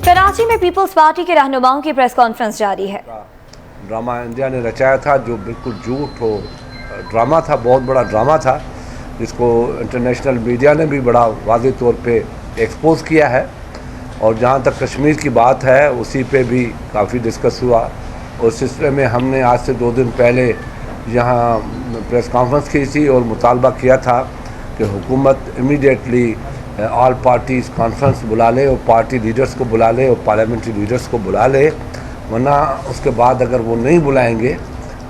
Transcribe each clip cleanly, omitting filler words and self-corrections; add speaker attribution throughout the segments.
Speaker 1: कराची में peoples party के रहनुमाओं की प्रेस कॉन्फ्रेंस जारी है।
Speaker 2: ड्रामा इंडिया ने रचाया था जो बिल्कुल झूठ हो ड्रामा था, बहुत बड़ा ड्रामा था, जिसको इंटरनेशनल मीडिया ने भी बड़ा वाज़ेह तौर पे एक्सपोज किया है। और जहाँ तक कश्मीर की बात है उसी पे भी काफ़ी डिस्कस हुआ। और इस सिलसिले में हमने आज से 2 दिन पहले यहाँ प्रेस कॉन्फ्रेंस की थी और मुतालबा किया था कि हुकूमत इमीडिएटली ऑल पार्टीज़ कॉन्फ्रेंस बुला ले और पार्टी लीडर्स को बुला ले और पार्लियामेंट्री लीडर्स को बुला ले, वरना उसके बाद अगर वो नहीं बुलाएंगे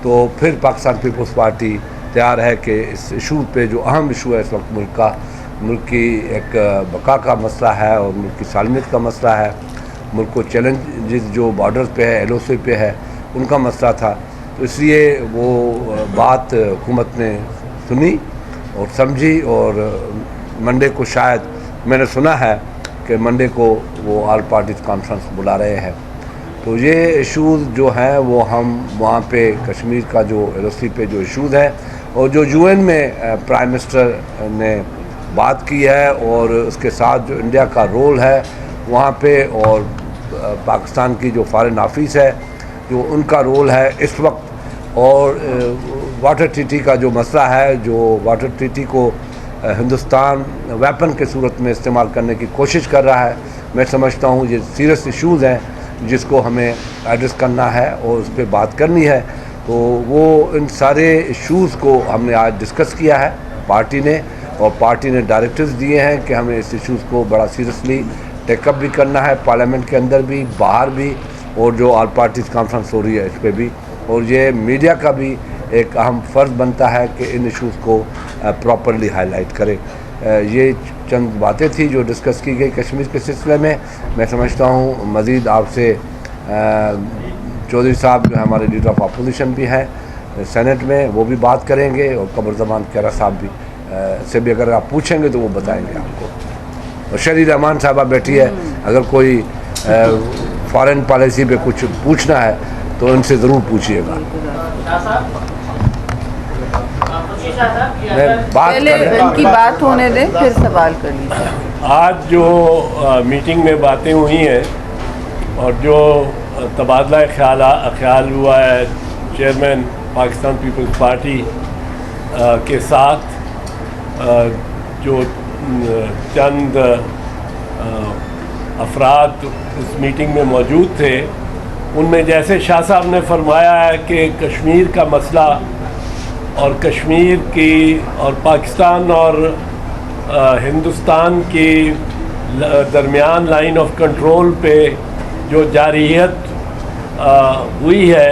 Speaker 2: तो फिर पाकिस्तान पीपल्स पार्टी तैयार है कि इस इशू पे जो अहम इशू है इस वक्त मुल्क की एक बका का मसला है और मुल्क की सालमियत का मसला है, मुल्क को चैलेंजेस जो बॉर्डर पे है, LOC पे है, उनका मसला था। तो इसलिए वो बात हुकूमत ने सुनी और समझी और मंडे को शायद मैंने सुना है कि मंडे को वो ऑल पार्टीज़ कॉन्फ्रेंस बुला रहे हैं। तो ये इशूज़ जो हैं वो हम वहाँ पे कश्मीर का जो LOC पे जो इशूज़ है और जो UN में प्राइम मिनिस्टर ने बात की है और उसके साथ जो इंडिया का रोल है वहाँ पे और पाकिस्तान की जो फॉरेन ऑफिस है जो उनका रोल है इस वक्त, और वाटर ट्रीटी का जो मसला है, जो वाटर ट्रीटी को हिंदुस्तान वेपन के सूरत में इस्तेमाल करने की कोशिश कर रहा है। मैं समझता हूँ ये सीरियस इश्यूज़ हैं जिसको हमें एड्रेस करना है और उस पर बात करनी है। तो वो इन सारे इश्यूज़ को हमने आज डिस्कस किया है पार्टी ने, और पार्टी ने डायरेक्टिव्स दिए हैं कि हमें इस इश्यूज़ को बड़ा सीरियसली टेकअप भी करना है, पार्लियामेंट के अंदर भी, बाहर भी, और जो ऑल पार्टीज़ कॉन्फ्रेंस हो रही है इस पर भी। और ये मीडिया का भी एक अहम फ़र्ज़ बनता है कि इन इश्यूज़ को प्रॉपरली हाईलाइट करे। ये चंद बातें थी जो डिस्कस की गई कश्मीर के सिलसिले में। मैं समझता हूँ मज़ीद आपसे चौधरी साहब जो हमारे लीडर ऑफ अपोजिशन भी हैं सेनेट में, वो भी बात करेंगे, और कमरुज़्ज़मान खैरा साहब भी से भी अगर आप पूछेंगे तो वो बताएंगे आपको। और शरी रहमान साहबा बैठी है, अगर कोई फॉरेन पॉलिसी पे कुछ पूछना है तो उनसे ज़रूर पूछिएगा।
Speaker 3: पहले इनकी बात होने दें फिर सवाल कर लीजिए।
Speaker 4: आज जो मीटिंग में बातें हुई हैं और जो तबादला ख्याल हुआ है चेयरमैन पाकिस्तान पीपल्स पार्टी के साथ, जो चंद अफराद उस मीटिंग में मौजूद थे, उनमें जैसे शाह साहब ने फरमाया है कि कश्मीर का मसला और कश्मीर की और पाकिस्तान और हिंदुस्तान की दरमियान लाइन ऑफ कंट्रोल पे जो जारहियत हुई है,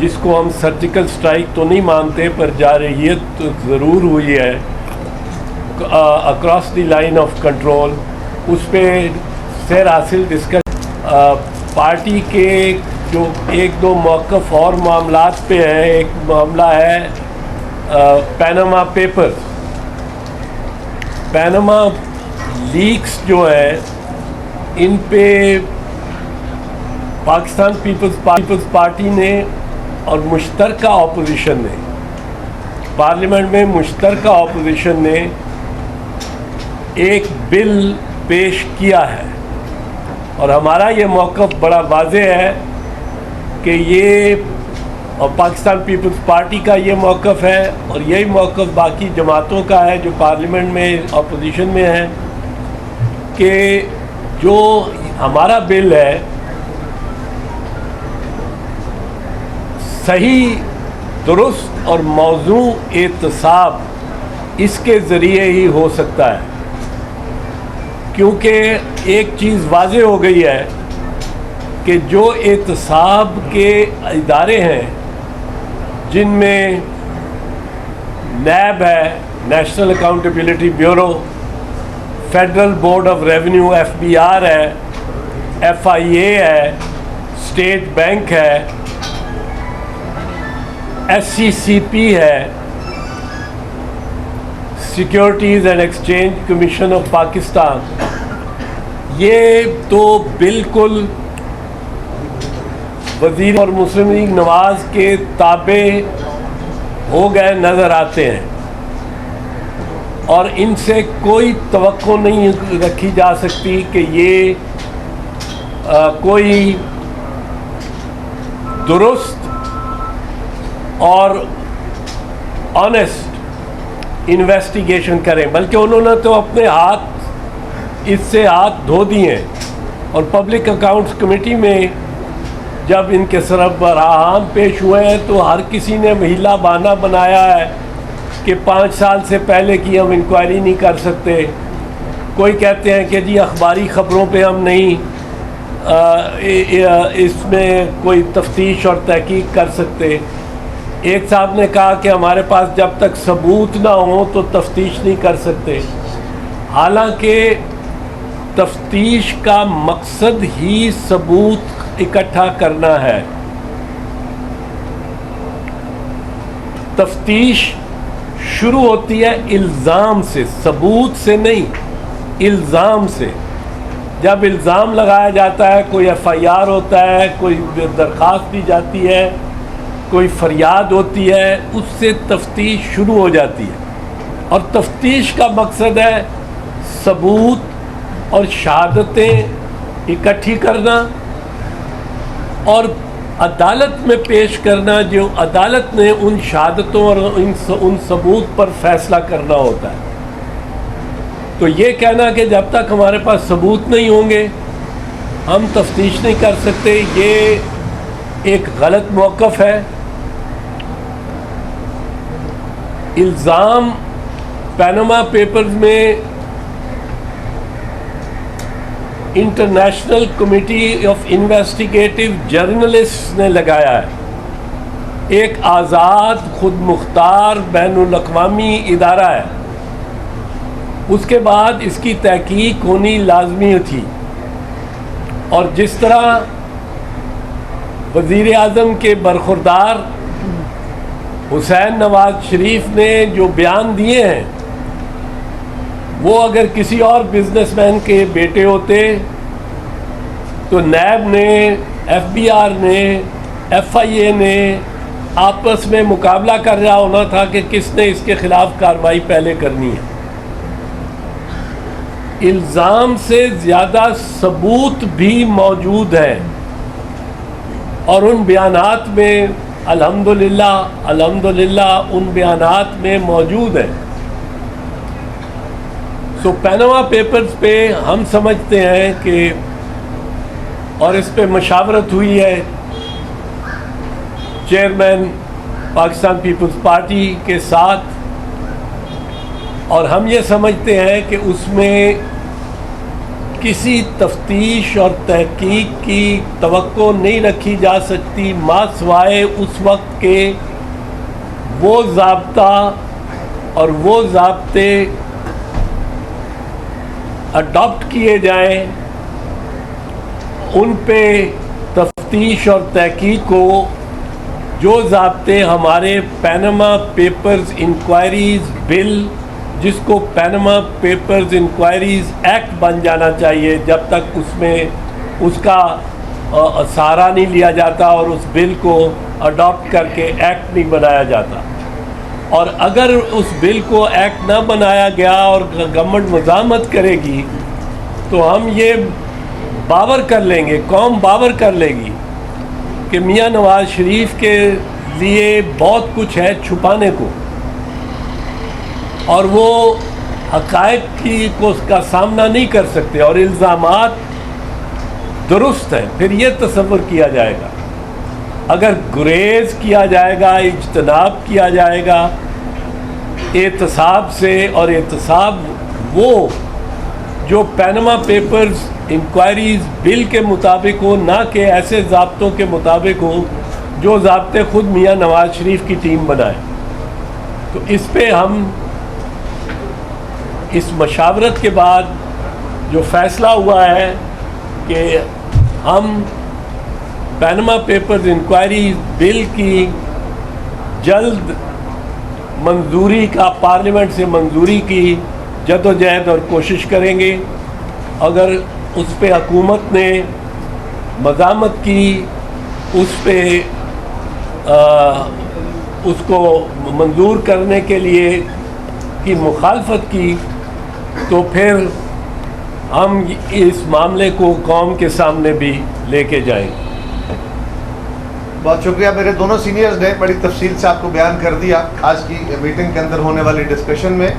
Speaker 4: जिसको हम सर्जिकल स्ट्राइक तो नहीं मानते पर जारहियत तो ज़रूर हुई है across the line of control, उस पर सैर हासिल डिस्कस पार्टी के जो 1-2 मौक़िफ़ और मामलात पे हैं। एक मामला है पैनामा पेपर्स, पैनामा लीक्स जो हैं इन पे पाकिस्तान पीपल्स पार्टी ने और मुश्तरका अपोजिशन ने, पार्लियामेंट में मुश्तरका अपोजिशन ने एक बिल पेश किया है, और हमारा ये मौक़िफ़ बड़ा वाज़ेह है कि ये, और पाकिस्तान पीपल्स पार्टी का ये मौक़िफ़ है और यही मौक़िफ़ बाकी जमातों का है जो पार्लियामेंट में अपोजिशन में है, कि जो हमारा बिल है सही, दुरुस्त और मौजू एहतसाब इसके ज़रिए ही हो सकता है। क्योंकि एक चीज़ वाज़ेह हो गई है कि जो एहतसाब के इदारे हैं जिनमें NAB है, national accountability bureau, federal board of revenue FBR है, FIA है, स्टेट बैंक है, SCCP है, securities and exchange commission of Pakistan, ये तो बिल्कुल वज़ीर और मुस्लिम लीग नवाज़ के ताबे हो गए नज़र आते हैं, और इनसे कोई तवक्को नहीं रखी जा सकती कि ये کوئی درست اور آنیسٹ انویسٹیگیشن کریں، بلکہ انہوں نے تو اپنے اس سے ہاتھ دھو دیے ہیں. اور پبلک اکاؤنٹس کمیٹی میں جب ان کے سربراہان پیش ہوئے ہیں تو ہر کسی نے ہیلا بہانہ بنایا ہے کہ 5 سال سے پہلے کی ہم انکوائری نہیں کر سکتے. کوئی کہتے ہیں کہ جی اخباری خبروں پہ ہم نہیں اس میں کوئی تفتیش اور تحقیق کر سکتے. ایک صاحب نے کہا کہ ہمارے پاس جب تک ثبوت نہ ہو تو تفتیش نہیں کر سکتے. حالانکہ تفتیش کا مقصد ہی ثبوت اکٹھا کرنا ہے. تفتیش شروع ہوتی ہے الزام سے، ثبوت سے نہیں، الزام سے. جب الزام لگایا جاتا ہے، کوئی ایف آئی آر ہوتا ہے، کوئی درخواست دی جاتی ہے، کوئی فریاد ہوتی ہے، اس سے تفتیش شروع ہو جاتی ہے. اور تفتیش کا مقصد ہے ثبوت اور شہادتیں اکٹھی کرنا اور عدالت میں پیش کرنا، جو عدالت نے ان شہادتوں اور ان ثبوت پر فیصلہ کرنا ہوتا ہے. تو یہ کہنا کہ جب تک ہمارے پاس ثبوت نہیں ہوں گے ہم تفتیش نہیں کر سکتے، یہ ایک غلط موقف ہے. الزام پیناما پیپرز میں international committee of investigative journalist نے لگایا ہے. ایک آزاد خود مختار بین الاقوامی ادارہ ہے. اس کے بعد اس کی تحقیق ہونی لازمی تھی. اور جس طرح وزیر اعظم کے برخوردار حسین نواز شریف نے جو بیان دیے ہیں وہ اگر کسی اور بزنس مین کے بیٹے ہوتے تو نیب نے، ایف بی آر نے، ایف آئی اے نے آپس میں مقابلہ کر رہا ہونا تھا کہ کس نے اس کے خلاف کارروائی پہلے کرنی ہے. الزام سے زیادہ ثبوت بھی موجود ہے اور ان بیانات میں الحمدللہ ان بیانات میں موجود ہے. سو پیناما پیپرز پہ ہم سمجھتے ہیں کہ، اور اس پہ مشاورت ہوئی ہے چیئرمین پاکستان پیپلز پارٹی کے ساتھ، اور ہم یہ سمجھتے ہیں کہ اس میں کسی تفتیش اور تحقیق کی توقع نہیں رکھی جا سکتی ما سوائے اس وقت کے وہ ضابطہ اور وہ ضابطے اڈاپٹ کیے جائیں، ان پہ تفتیش اور تحقیق کو، جو ضابطے ہمارے پیناما پیپرز انکوائریز بل، جس کو پیناما پیپرز انکوائریز ایکٹ بن جانا چاہیے، جب تک اس میں اس کا سہارا نہیں لیا جاتا اور اس بل کو اڈاپٹ کر کے ایکٹ نہیں بنایا جاتا. اور اگر اس بل کو ایکٹ نہ بنایا گیا اور گورنمنٹ مزاحمت کرے گی تو ہم یہ باور کر لیں گے، قوم باور کر لے گی کہ میاں نواز شریف کے لیے بہت کچھ ہے چھپانے کو، اور وہ حقائق کا سامنا نہیں کر سکتے، اور الزامات درست ہیں. پھر یہ تصور کیا جائے گا، اگر گریز کیا جائے گا، اجتناب کیا جائے گا احتساب سے، اور احتساب وہ جو پیناما پیپرز انکوائریز بل کے مطابق ہو، نہ کہ ایسے ضابطوں کے مطابق ہو جو ضابطے خود میاں نواز شریف کی ٹیم بنائے. تو اس پہ ہم اس مشاورت کے بعد جو فیصلہ ہوا ہے کہ ہم پیناما پیپرز انکوائری بل کی جلد منظوری کا، پارلیمنٹ سے منظوری کی جدوجہد اور کوشش کریں گے. اگر اس پہ حکومت نے مزاحمت کی، اس پہ اس کو منظور کرنے کے لیے کی مخالفت کی، تو پھر हम इस मामले को कौम के सामने भी लेके जाएंगे।
Speaker 5: बहुत शुक्रिया। मेरे दोनों सीनियर्स ने बड़ी तफसील से आपको बयान कर दिया आज की मीटिंग के अंदर होने वाली डिस्कशन में।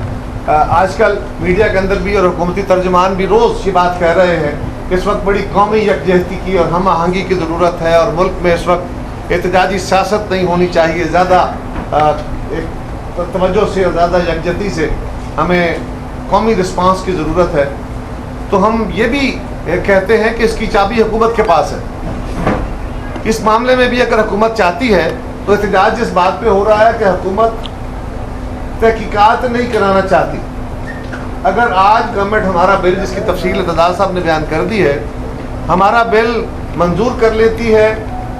Speaker 5: आजकल मीडिया के अंदर भी और हुकूमती तर्जुमान भी रोज़ ये बात कह रहे हैं कि इस वक्त बड़ी कौमी यकजहती की और हम आहंगी की ज़रूरत है और मुल्क में इस वक्त एहतजाजी सियासत नहीं होनी चाहिए, ज़्यादा एक तवज्जो से और ज़्यादा यकजहती से हमें कौमी रिस्पांस की ज़रूरत है। तो हम ये भी कहते हैं कि इसकी चाबी हुकूमत के पास है। इस मामले में भी अगर हुकूमत चाहती है तो एहतजाज इस बात पे हो रहा है कि हुकूमत तहकीकात नहीं कराना चाहती। अगर आज गवर्नमेंट हमारा बिल, जिसकी तफसील इत्तेदाल साहब ने बयान कर दी है, हमारा बिल मंजूर कर लेती है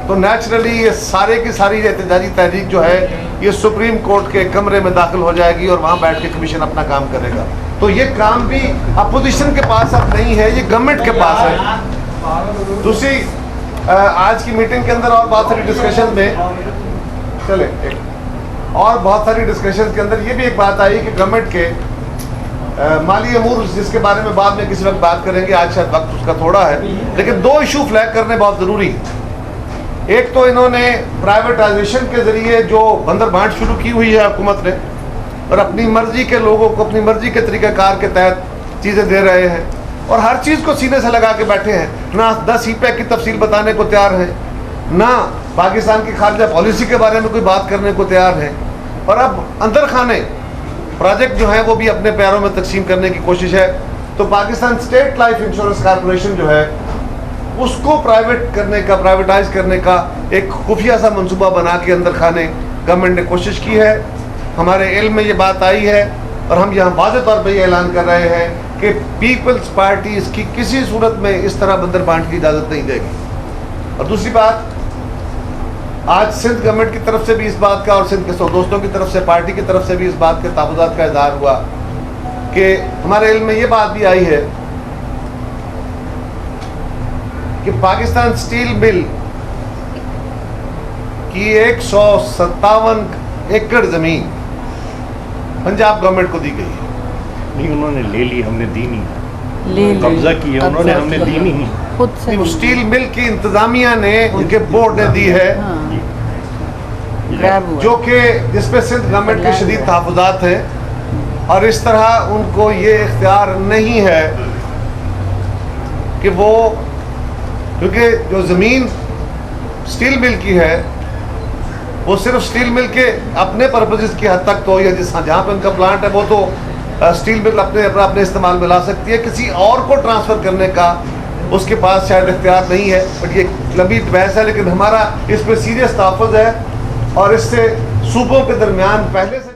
Speaker 5: तो नेचुरली ये सारे की सारी एहतजाजी तहरीक जो है ये सुप्रीम कोर्ट के कमरे में दाखिल हो जाएगी और वहाँ बैठ के कमीशन अपना काम करेगा। तो ये काम भी अपोजिशन के पास अब नहीं है, ये गवर्नमेंट के पास है। दूसरी आज की मीटिंग के अंदर और बहुत सारी डिस्कशन में और बहुत सारी डिस्कशन के अंदर ये भी एक बात आई कि गवर्नमेंट के माली अमूर, जिसके बारे में बाद में किसी वक्त बात करेंगे, आज शायद वक्त उसका थोड़ा है, लेकिन दो इशू फ्लैग करने बहुत ज़रूरी है। एक तो इन्होंने प्राइवेटाइजेशन के ज़रिए जो बंदर बांट शुरू की हुई है हुकूमत ने और अपनी मर्ज़ी के लोगों को अपनी मर्ज़ी के तरीक़ाकार के तहत चीज़ें दे रहे हैं और हर चीज़ को सीने से लगा के बैठे हैं, ना 10 ई-पैक की तफसील बताने को तैयार है, ना पाकिस्तान की खारजा पॉलिसी के बारे में कोई बात करने को तैयार है। और अब अंदर खाने प्रोजेक्ट जो है वो भी अपने पैरों में तकसीम करने की कोशिश है। तो Pakistan state life insurance corporation जो है उसको प्राइवेटाइज करने का एक खुफिया सा मंसूबा बना के अंदर खाने गवर्नमेंट ने कोशिश की है। हमारे इल्म में ये बात आई है और हम यहाँ वाज़ेह तौर पर ये ऐलान कर रहे हैं कि पीपल्स पार्टी इसकी किसी सूरत में इस तरह बंदर बांट की इजाज़त नहीं देगी। और दूसरी बात, आज सिंध गवर्नमेंट की तरफ से भी इस बात का और सिंध के दोस्तों की तरफ से, पार्टी की तरफ से भी इस बात के तहफ़्फ़ुज़ात का इज़हार हुआ कि हमारे इल्म में ये बात भी आई है कि पाकिस्तान स्टील मिल की 157 एकड़ ज़मीन पंजाब गवर्नमेंट को दी गई है।
Speaker 6: नहीं, उन्होंने ले ली, हमने दी नहीं।
Speaker 3: ले
Speaker 6: कब्जा किया उन्होंने, हमने दी नहीं।
Speaker 3: खुद से
Speaker 5: वो स्टील मिल की इंतजामिया ने, उनके बोर्ड ने दी है,
Speaker 3: ग्रैब हुआ।
Speaker 5: जो कि जिसपे सिंध गवर्नमेंट के शदीद तहफ़्फ़ुज़ात हैं और इस तरह उनको ये इख्तियार नहीं है कि वो, क्योंकि जो ज़मीन स्टील मिल की है वो सिर्फ स्टील मिल के अपने पर्पज़ की हद तक तो, या जहाँ पे उनका प्लांट है वो तो स्टील मिल अपने इस्तेमाल में ला सकती है, किसी और को ट्रांसफ़र करने का उसके पास शायद इख्तियार नहीं है। बट ये लंबी बहस है, लेकिन हमारा इस पर सीरियस तहफ़्फ़ुज़ है और इससे सूबों के दरमियान पहले से